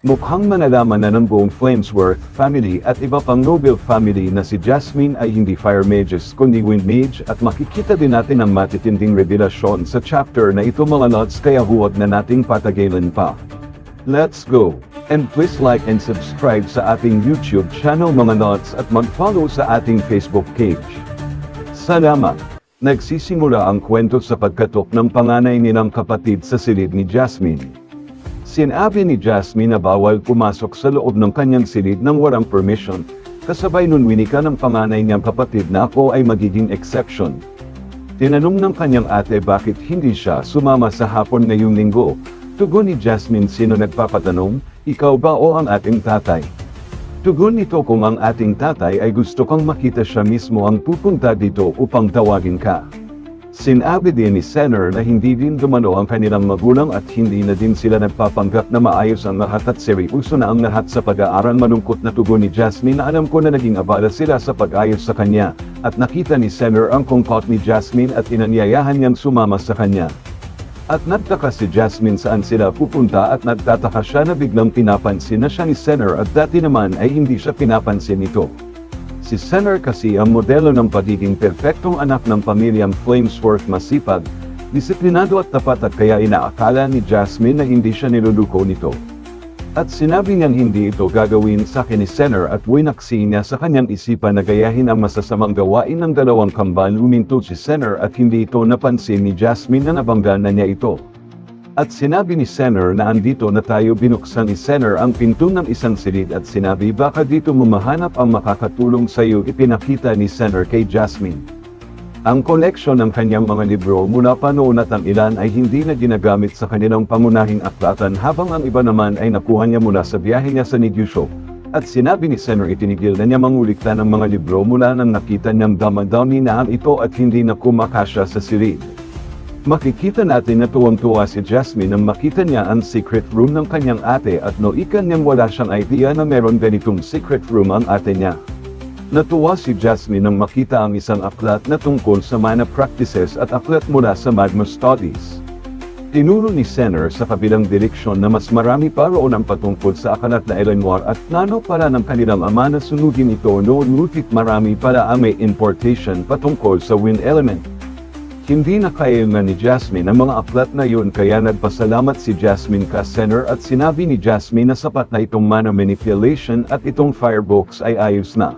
Mukhang malalaman na ng buong Flamesworth family at iba pang noble family na si Jasmine ay hindi fire mages kundi wind mage, at makikita din natin ang matitinding revelasyon sa chapter na ito mga lods, kaya huwag na nating patagalan pa. Let's go! And please like and subscribe sa ating YouTube channel mga lods at mag-follow sa ating Facebook page. Salamat! Nagsisimula ang kwento sa pagkatok ng panganay nilang kapatid sa silid ni Jasmine. Sinabi ni Jasmine na bawal pumasok sa loob ng kanyang silid nang walang permission, kasabay nun winika ng panganay niyang kapatid na ako ay magiging exception. Tinanong ng kanyang ate bakit hindi siya sumama sa hapon ngayong linggo. Tugon ni Jasmine, sino nagpapatanong, ikaw ba o ang ating tatay? Tugon nito, kung ang ating tatay ay gusto kang makita, siya mismo ang pupunta dito upang tawagin ka. Sinabi din ni Senner na hindi din dumano ang kanilang magulang at hindi na din sila nagpapanggap na maayos ang lahat at seryoso na ang lahat sa pag-aaral. Malungkot na tugon ni Jasmine na alam ko na naging abala sila sa pag-ayos sa kanya, at nakita ni Senner ang kungkot ni Jasmine at inanyayahan niyang sumama sa kanya. At nagtaka si Jasmine saan sila pupunta at nagtataka siya na biglang pinapansin na siya ni Senner at dati naman ay hindi siya pinapansin nito. Si Senner kasi ang modelo ng pagiging perfectong anak ng pamilyang Flamesworth, masipag, disiplinado at tapat, at kaya inaakala ni Jasmine na hindi siya niluluko nito. At sinabi niyang hindi ito gagawin sa akin ni Senner at winaksi niya sa kanyang isipan na gayahin ang masasamang gawain ng dalawang kambal. Huminto si Senner at hindi ito napansin ni Jasmine na nabangga na niya ito. At sinabi ni Senner na andito na tayo. Binuksan ni Senner ang pinto ng isang silid at sinabi, baka dito mo mahanap ang makakatulong sa iyo. Ipinakita ni Senner kay Jasmine ang koleksyon ng kanyang mga libro mula pa noon at ang ilan ay hindi na ginagamit sa kanilang pangunahing aklatan, habang ang iba naman ay nakuha niya mula sa biyahe niya sa negosyo. At sinabi ni Senner itinigil na niya mangulikta ng mga libro mula nang nakita niyang damadami na ito at hindi na kumakasya sa silid. Makikita natin na tuwang-tuwa si Jasmine nang makita niya ang secret room ng kanyang ate, at noikan niyang wala siyang idea na meron ganitong secret room ang ate niya. Natuwa si Jasmine nang makita ang isang aklat na tungkol sa mana practices at aklat mula sa Magma Studies. Tinuro ni Senner sa kabilang direksyon na mas marami pa roon ang patungkol sa akalat na Eleanor at plano para ng kanilang ama na sunugin ito noon, ngunit marami pala ang may importation patungkol sa wind element. Hindi na kailangan ni Jasmine ang mga aklat na yun, kaya nagpasalamat si Jasmine ka Senner at sinabi ni Jasmine na sapat na itong mana manipulation at itong firebox ay ayos na.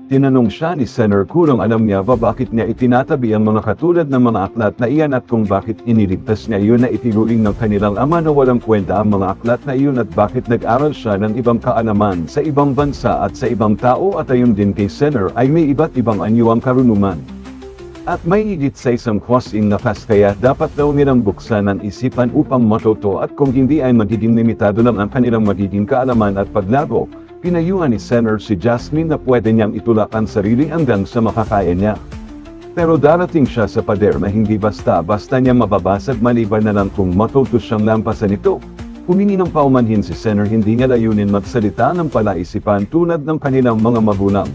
Tinanong siya ni Senner kung alam niya ba bakit niya itinatabi ang mga katulad ng mga aklat na iyan at kung bakit iniligtas niya yun na itinuring ng kanilang ama na walang kwenta ang mga aklat na iyon, at bakit nag-aral siya ng ibang kaalaman sa ibang bansa at sa ibang tao, at ayon din kay Senner ay may iba't ibang anyuang karunungan. At may higit sa isang crossing na class, kaya dapat daw nilang buksan ang isipan upang matuto, at kung hindi ay magiging limitado lang ang kanilang magiging kaalaman at paglago. Pinayuhan ni Senner si Jasmine na pwede niyang itulak ang sarili hanggang sa makakaya niya. Pero darating siya sa pader na hindi basta-basta niya mababasag, maliban na lang kung matuto siyang lampasan ito. Humingi ng paumanhin si Senner, hindi niya layunin magsalita ng palaisipan tulad ng kanilang mga magulang.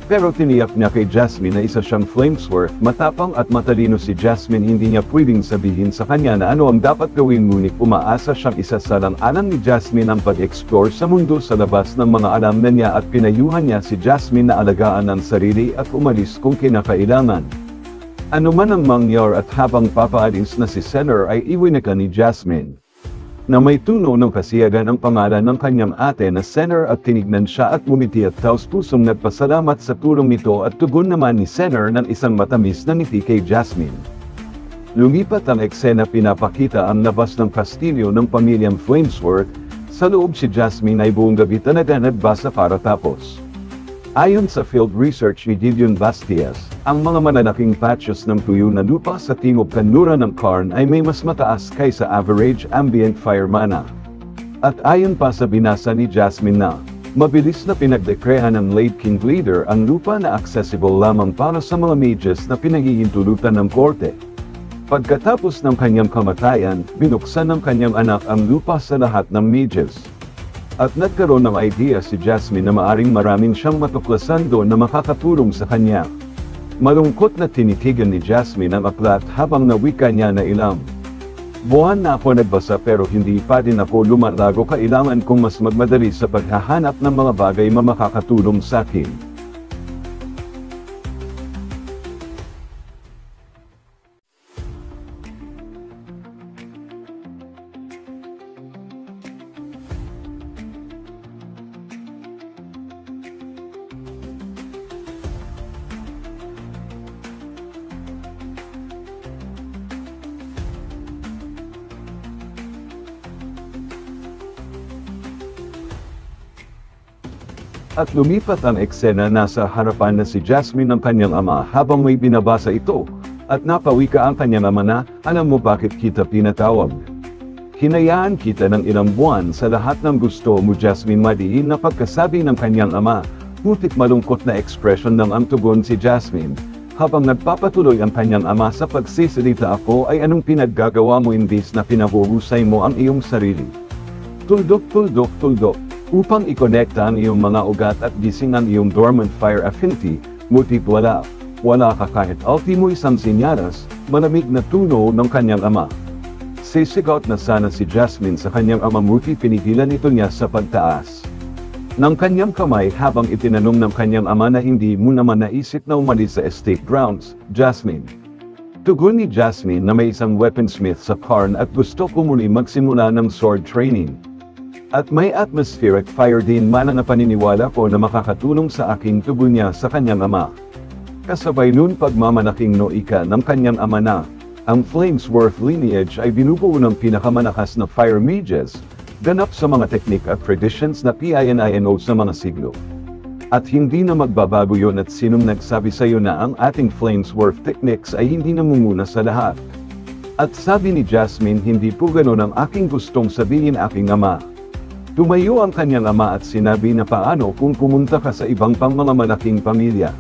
Pero tiniyak niya kay Jasmine na isa siyang Flamesworth, matapang at matalino si Jasmine. Hindi niya pwedeng sabihin sa kanya na ano ang dapat gawin, ngunit umaasa siyang isa sa lang-alang ni Jasmine ang pag-explore sa mundo sa labas ng mga alam na niya, at pinayuhan niya si Jasmine na alagaan ang sarili at umalis kung kinakailangan. Ano man ang mangyari, at habang papaalis na si Senner ay iwinika ni Jasmine na may tuno ng kasiyagan ang pangalan ng kanyang ate na Senner, at tinignan siya at ngumiti at taos-pusong nagpasalamat sa tulong nito, at tugon naman ni Senner ng isang matamis na ngiti kay Jasmine. Lumipat ang eksena, pinapakita ang labas ng kastilyo ng pamilyang Flamesworth. Sa loob si Jasmine ay buong gabi talaga nagbasa para tapos. Ayon sa field research ni Gideon Bastias, ang mga malalaking patches ng tuyo na lupa sa timog kanluran ng Karn ay may mas mataas kaysa average ambient fire mana. At ayon pa sa binasa ni Jasmine na mabilis na pinagdekrehan ng Late King Leader ang lupa na accessible lamang para sa mga mages na pinahihintulutan ng korte. Pagkatapos ng kanyang kamatayan, binuksan ng kanyang anak ang lupa sa lahat ng mages. At nagkaroon ng idea si Jasmine na maaring maraming siyang matuklasan doon na makakatulong sa kanya. Malungkot na tinitigan ni Jasmine ang aklat habang nawika niya na ilam. Buwan na ako nagbasa pero hindi pa din ako lumalago, kailangan kong mas magmadali sa paghahanap ng mga bagay na makakatulong sa akin. At lumipat ang eksena, nasa harapan na si Jasmine ng kanyang ama habang may binabasa ito, at napawika ang kanyang ama na, alam mo bakit kita pinatawag? Hinayaan kita ng ilang buwan sa lahat ng gusto mo, Jasmine, madiin na pagkasabi ng kanyang ama. Putik malungkot na ekspresyon ng ang tugon si Jasmine. Habang nagpapatuloy ang kanyang ama sa pagsisalita, ako ay anong pinaggagawa mo imbis na pinahuhusay mo ang iyong sarili? Tuldok, tuldok, tuldok. Upang ikonekta ang iyong mga ugat at gising ang iyong dormant fire affinity, mutit wala ka kahit ultimo isang sinyaras, malamig na tuno ng kanyang ama. Sisigaw na sana si Jasmine sa kanyang ama, muti pinigilan ito niya sa pagtaas ng kanyang kamay habang itinanong ng kanyang ama na hindi mo naman naisip na umalis sa estate grounds, Jasmine. Tugon ni Jasmine na may isang weaponsmith sa Karn at gusto ko muli magsimula ng sword training. At may atmospheric fire din man na paniniwala ko na makakatulong sa aking, tugon niya sa kanyang ama. Kasabay nun pagmamalaking noika ng kanyang ama na, ang Flamesworth lineage ay binubuo ng pinakamalakas na fire mages, ganap sa mga teknik at traditions na PININO sa mga siglo. At hindi na magbabago yon, at sinong nagsabi sa iyo na ang ating Flamesworth techniques ay hindi namumuna sa lahat? At sabi ni Jasmine, hindi po ganoon ang aking gustong sabihin, aking ama. Tumayo ang kanyang ama at sinabi na, paano kung pumunta ka sa ibang pangmamalaking pamilya?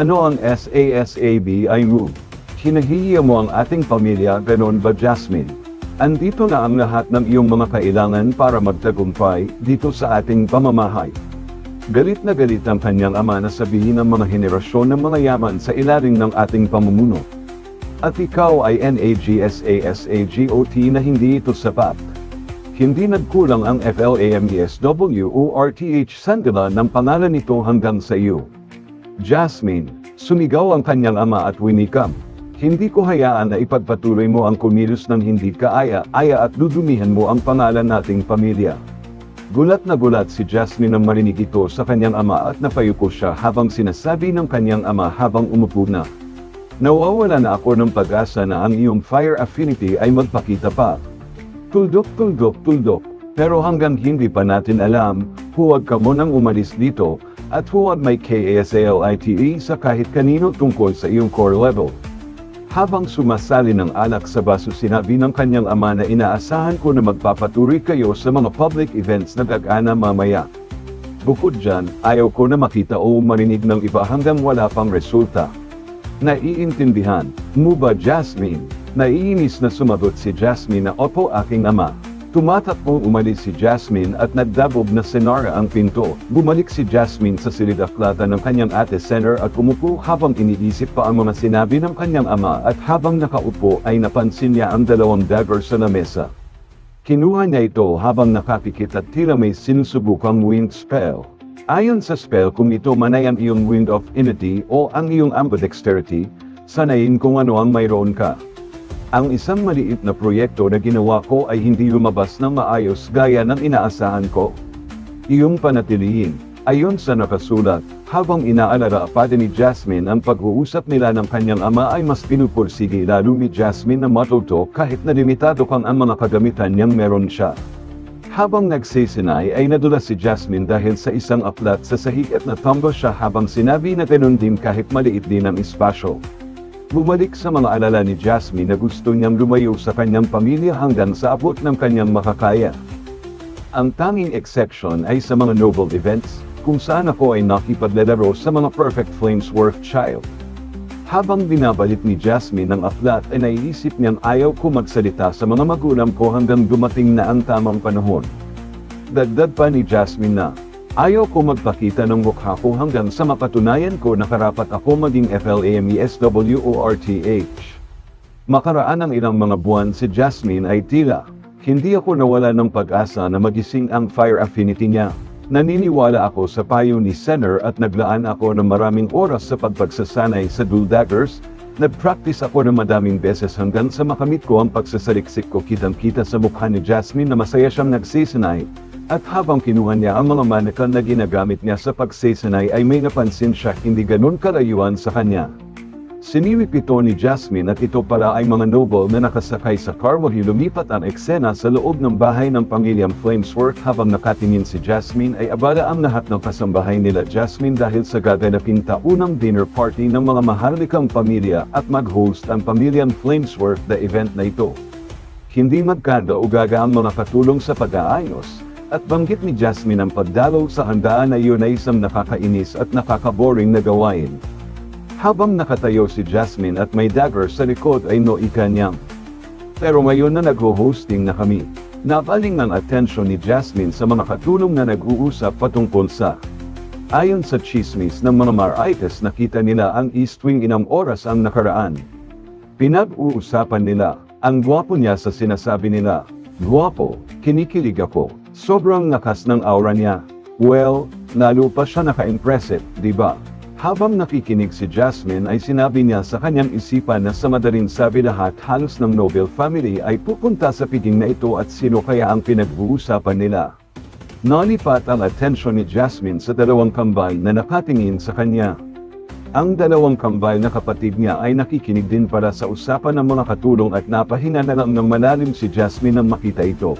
Ano ang SASABI move? Hinahihiya mo ang ating pamilya, ganon ba, Jasmine? Andito na ang lahat ng iyong mga kailangan para magtagumpay dito sa ating pamamahay. Galit na galit ang kanyang ama na sabihin ng mga henerasyon ng mga yaman sa ilalim ng ating pamumuno. At ikaw ay NAGSASAGOT na hindi ito sapat. Hindi nagkulang ang FLAMESWORTH sandala ng pangalan nito hanggang sa iyo. Jasmine, sumigaw ang kanyang ama at winikam. Hindi ko hayaan na ipagpatuloy mo ang kumilos ng hindi kaaya-aya at dudumihan mo ang pangalan nating pamilya. Gulat na gulat si Jasmine nang marinig ito sa kanyang ama at napayuko siya habang sinasabi ng kanyang ama habang umupo na. Nawawala na ako ng pag-asa na ang iyong fire affinity ay magpakita pa. Tuldok, tuldok, tuldok. Pero hanggang hindi pa natin alam, huwag ka mo nang umalis dito, at huwag may KASALITE sa kahit kanino tungkol sa iyong core level. Habang sumasali ng alak sa baso, sinabi ng kanyang ama na inaasahan ko na magpapatuloy kayo sa mga public events na gagana mamaya. Bukod dyan, ayaw ko na makita o marinig ng iba hanggang wala pang resulta. Naiintindihan mo ba, Jasmine? Naiinis na sumagot si Jasmine na, opo, aking ama. Tumatakbong umalis si Jasmine at nagdabob na senara ang pinto. Bumalik si Jasmine sa silid-aklatan ng kanyang ate center at umupo habang iniisip pa ang mga sinabi ng kanyang ama, at habang nakaupo ay napansin niya ang dalawang dagger sa lamesa. Kinuha niya ito habang nakapikit at tila may sinusubukang wind spell. Ayon sa spell, kung ito man ay ang iyong wind of enmity o ang iyong ambidexterity, sanayin kung ano ang mayroon ka. Ang isang maliit na proyekto na ginawa ko ay hindi lumabas ng maayos gaya ng inaasahan ko. Iyong panatilihin, ayon sa nakasulat, habang inaalala pa din ni Jasmine ang pag-uusap nila ng kanyang ama, ay mas pinupursige lalo ni Jasmine na matuto kahit na limitado kang ang mga kagamitan niyang meron siya. Habang nagsisinay ay nadulas si Jasmine dahil sa isang aklat sa sahig at natumba siya habang sinabi na ganun din kahit maliit din ang espasyo. Bumalik sa mga alala ni Jasmine na gusto niyang lumayo sa kanyang pamilya hanggang sa abot ng kanyang makakaya. Ang tanging exception ay sa mga noble events, kung saan ako ay nakipaglalaro sa mga perfect Flamesworth child. Habang binabalik ni Jasmine ang aklat ay naiisip niyang ayaw ko magsalita sa mga magulang ko hanggang dumating na ang tamang panahon. Dagdag pa ni Jasmine na, ayaw ko magpakita ng mukha ko hanggang sa mapatunayan ko na karapat ako maging FLAMESWORTH. Makaraan ang ilang mga buwan si Jasmine ay tila, hindi ako nawala ng pag-asa na magising ang fire affinity niya. Naniniwala ako sa payo ni Senner at naglaan ako ng maraming oras sa pagpagsasanay sa dual daggers. Nag-practice ako ng madaming beses hanggang sa makamit ko ang pagsasaliksik ko. Kitang-kita sa mukha ni Jasmine na masaya siyang nagsisanay. At habang kinuha niya ang mga mannequin na ginagamit niya sa pagsisanay ay may napansin siya hindi ganun kalayuan sa kanya. Siniwip ito ni Jasmine at ito pala ay mga noble na nakasakay sa car. Lumipat ang eksena sa loob ng bahay ng pamilyang Flamesworth. Habang nakatingin si Jasmine ay abala ang lahat ng kasambahay nila Jasmine dahil sa gaganaping taunang dinner party ng mga maharlikang pamilya at mag-host ang pamilyang Flamesworth the event na ito. Hindi magkadaugaga ang mga katulong sa pag-aayos. At banggit ni Jasmine ang pagdalaw sa handaan na iyon ay isang nakakainis at nakakaboring na gawain. Habang nakatayo si Jasmine at may dagger sa likod ay noika niya. Pero ngayon na nag-hosting na kami, nabaling ang atensyon ni Jasmine sa mga katulong na nag-uusap patungkol sa. Ayon sa chismis ng mga Marites, nakita nila ang East Wing inang oras ang nakaraan. Pinag-uusapan nila, ang gwapo niya sa sinasabi nila. Gwapo, kinikilig ako. Sobrang lakas ng aura niya. Well, lalo pa siya naka-impressive, diba? Habang nakikinig si Jasmine ay sinabi niya sa kanyang isipan na sa madaling sabi lahat halos ng Nobel family ay pupunta sa piting na ito at sino kaya ang pinag-uusapan nila. Nalipat ang atensyon ni Jasmine sa dalawang kambal na nakatingin sa kanya. Ang dalawang kambal na kapatid niya ay nakikinig din para sa usapan ng mga katulong at napahinga na lang ng malalim si Jasmine nang makita ito.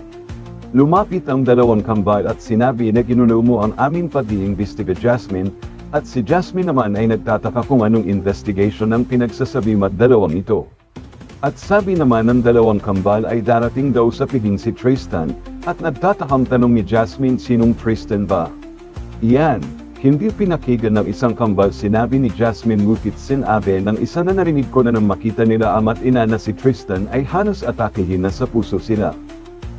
Lumapit ang dalawang kambal at sinabi na ginulo mo ang aming pag-iimbestiga Jasmine, at si Jasmine naman ay nagtataka kung anong investigation ang pinagsasabi mat dalawang ito. At sabi naman ng dalawang kambal ay darating daw sa piling si Tristan, at nagtatakang tanong ni Jasmine sinong Tristan ba? Iyan, hindi pinakigan ng isang kambal sinabi ni Jasmine ngunit sinabi ng isa na narinig ko na nang makita nila ama't ina na si Tristan ay halos atakehin na sa puso sila.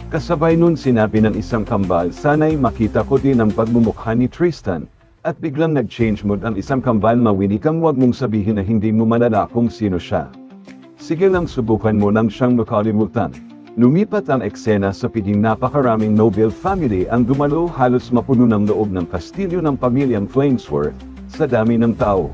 Kasabay nun sinabi ng isang kambal sana'y makita ko din ang pagmumukha ni Tristan. At biglang nag-change mood ang isang kambal mawili kang wag mong sabihin na hindi mo malala kung sino siya. Sige lang subukan mo nang siyang makalimutan. Lumipat ang eksena sa piling napakaraming Nobel family ang dumalo halos mapuno ng loob ng kastilyo ng pamilyang Flamesworth sa dami ng tao.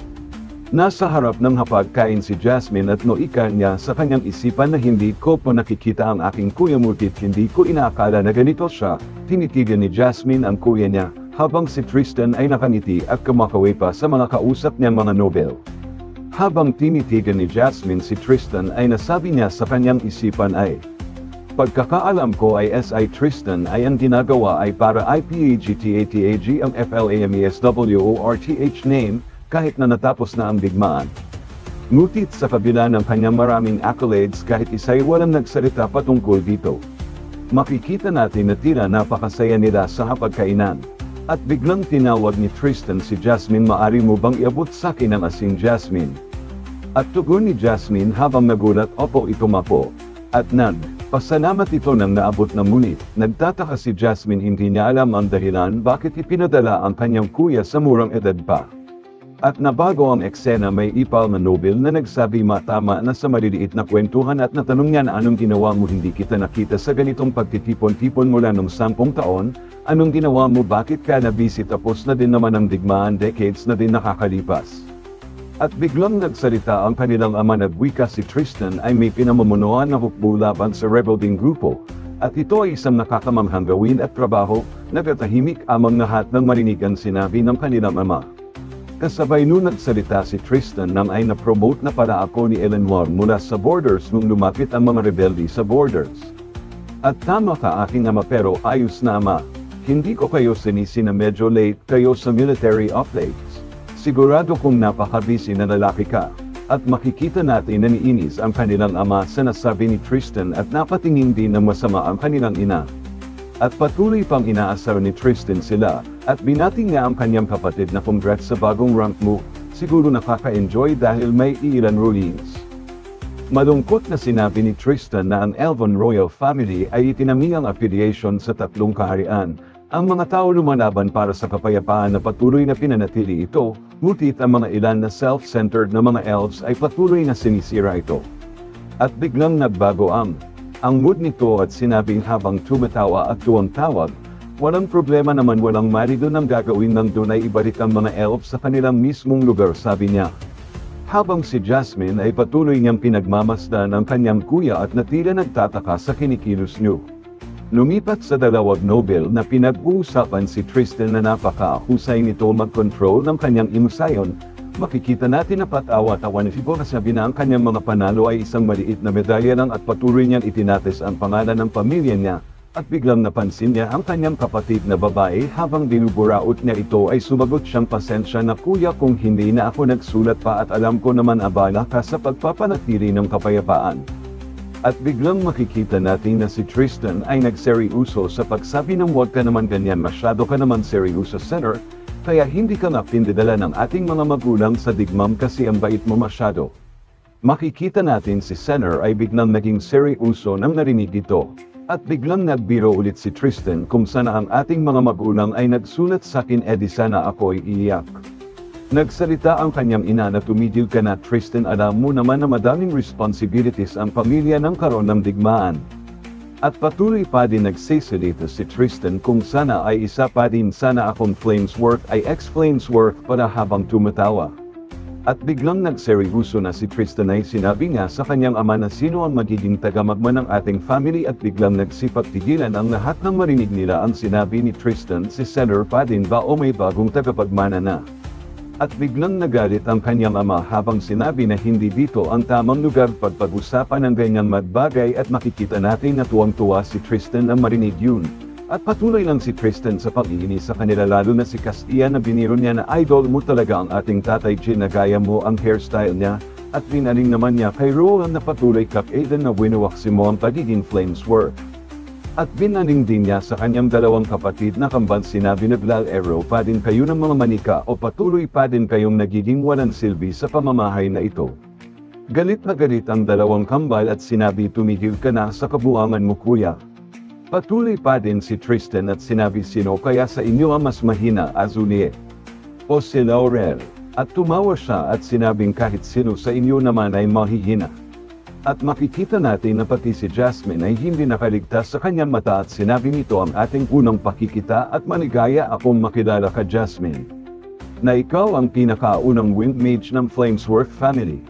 Nasa harap ng hapagkain si Jasmine at noika niya sa kanyang isipan na hindi ko pa nakikita ang aking kuya ngunit hindi ko inaakala na ganito siya. Tinitigan ni Jasmine ang kuya niya. Habang si Tristan ay nakangiti at kumakaway pa sa mga kausap niyang mga Nobel. Habang tinitigan ni Jasmine si Tristan ay nasabi niya sa kanyang isipan ay, pagkakaalam ko ay si Tristan ay ang ginagawa ay para IPAGTATAG ang FLAMESWORTH name kahit na natapos na ang digmaan. Ngutit sa kabila ng kanyang maraming accolades kahit isa'y walang nagsalita patungkol dito. Makikita natin na tila napakasaya nila sa hapagkainan. At biglang tinawag ni Tristan si Jasmine, maari mo bang iabot sa akin ang asin Jasmine? At tugon ni Jasmine habang nagulat, opo ito mapo. At pasalamat ito nang naabot na ngunit, nagtataka si Jasmine hindi niya alam ang dahilan bakit ipinadala ang kanyang kuya sa murang edad pa. At nabago ang eksena may ipal na Nobel na nagsabi matama na sa maliliit na kwentuhan at natanong niya na anong ginawa mo hindi kita nakita sa ganitong pagtitipon-tipon mula nung 10 taon, anong ginawa mo bakit ka na-busy tapos na din naman ang digmaan decades na din nakakalipas. At biglang nagsalita ang kanilang ama nagwika si Tristan ay may pinamumunuan na hukbo laban sa rebelding grupo, at ito ay isang nakakamanghang gawin at trabaho, nagatahimik amang lahat ng marinig ang sinabi ng kanilang ama. Kasabay nun nagsalita si Tristan nang ay na-promote na para ako ni Eleanor mula sa borders nung lumapit ang mga rebelde sa borders. At tama ka aking ama pero ayos na ama, hindi ko kayo sinisi na medyo late kayo sa military updates. Sigurado kong napaka-busy na lalaki ka, at makikita natin na niinis ang kanilang ama sa nasabi ni Tristan at napatingin din ng masama ang kanilang ina. At patuloy pang inaasar ni Tristan sila, at binati niya ang kanyang kapatid na congrats sa bagong rank mo, siguro nakaka-enjoy dahil may ilan rulings. Malungkot na sinabi ni Tristan na ang Elven Royal Family ay itinami ang affiliation sa 3 kaharian. Ang mga tao lumalaban para sa kapayapaan na patuloy na pinanatili ito, ngunit ang mga ilan na self-centered na mga elves ay patuloy na sinisira ito. At biglang nagbago ang mood nito at sinabing habang tumatawa at tuwang-tawag, walang problema naman, walang marido ng gagawin ng doon ay ibalik ang mga elf sa kanilang mismong lugar, sabi niya. Habang si Jasmine ay patuloy niyang pinagmamasdan ang kanyang kuya at natila nagtataka sa kinikilos niyo. Lumipat sa dalawang Nobel na pinag-uusapan si Tristan na napaka-husay nito mag-control ng kanyang emosayon. Makikita natin na patawa-tawa ni Fibo na sabi na ang kanyang mga panalo ay isang maliit na medalya lang at patuloy niyang itinates ang pangalan ng pamilya niya. At biglang napansin niya ang kanyang kapatid na babae habang dinuburaot niya ito ay sumagot siyang, pasensya na kuya kung hindi na ako nagsulat pa at alam ko naman abala ka sa pagpapanatili ng kapayapaan. At biglang makikita natin na si Tristan ay nagseryoso sa pagsabi ng huwag ka naman ganyan, masyado ka naman seryoso, Center, kaya hindi ka nga pindadala ng ating mga magulang sa digmam kasi ang bait mo masyado. Makikita natin si Center ay biglang naging seryoso nang narinig ito. At biglang nagbiro ulit si Tristan, kung sana ang ating mga magulang ay nagsulat sa akin edi sana ako'y iiyak. Nagsalita ang kanyang ina na tumigil ka na Tristan, alam mo naman na madaming responsibilities ang pamilya ng karon ng digmaan. At patuloy pa din nagsisalita si Tristan, kung sana ay isa pa din sana akong Flamesworth ay ex-Flamesworth para habang tumatawa. At biglang nagseryoso na si Tristan ay sinabi nga sa kanyang ama na sino ang magiging tagamagman ng ating family at biglang nagsipagtigilan ang lahat ng marinig nila ang sinabi ni Tristan, si Center pa din ba o may bagong tagapagmana na? At biglang nagalit ang kanyang ama habang sinabi na hindi dito ang tamang lugar pagpag-usapan ng ganyang magbagay at makikita natin na tuwang-tuwa si Tristan ang marinig yun. At patuloy lang si Tristan sa pag-iinis sa kanila lalo na si Castilla na biniro niya na idol mo talaga ang ating tatay Jin na gaya mo ang hairstyle niya at binaling naman niya kay Roland na patuloy kap Aiden na winuwaksi mo ang pagiging Flamesworth. At binaling din niya sa kanyang dalawang kapatid na kambal, sinabi naglalaro pa din kayo ng mga manika o patuloy pa din kayong nagiging walang silbi sa pamamahay na ito. Galit na galit ang dalawang kambal at sinabi tumigil ka na sa kabuangan mo kuya. Patuloy pa din si Tristan at sinabi sino kaya sa inyo ang mas mahina, Azulie o si Laurel? At tumawa siya at sinabing kahit sino sa inyo naman ay mahihina. At makikita natin na pati si Jasmine ay hindi nakaligtas sa kanyang mata at sinabi nito ang ating unang pakikita at maligaya akong makilala ka Jasmine. Na ikaw ang pinakaunang winged mage ng Flamesworth family.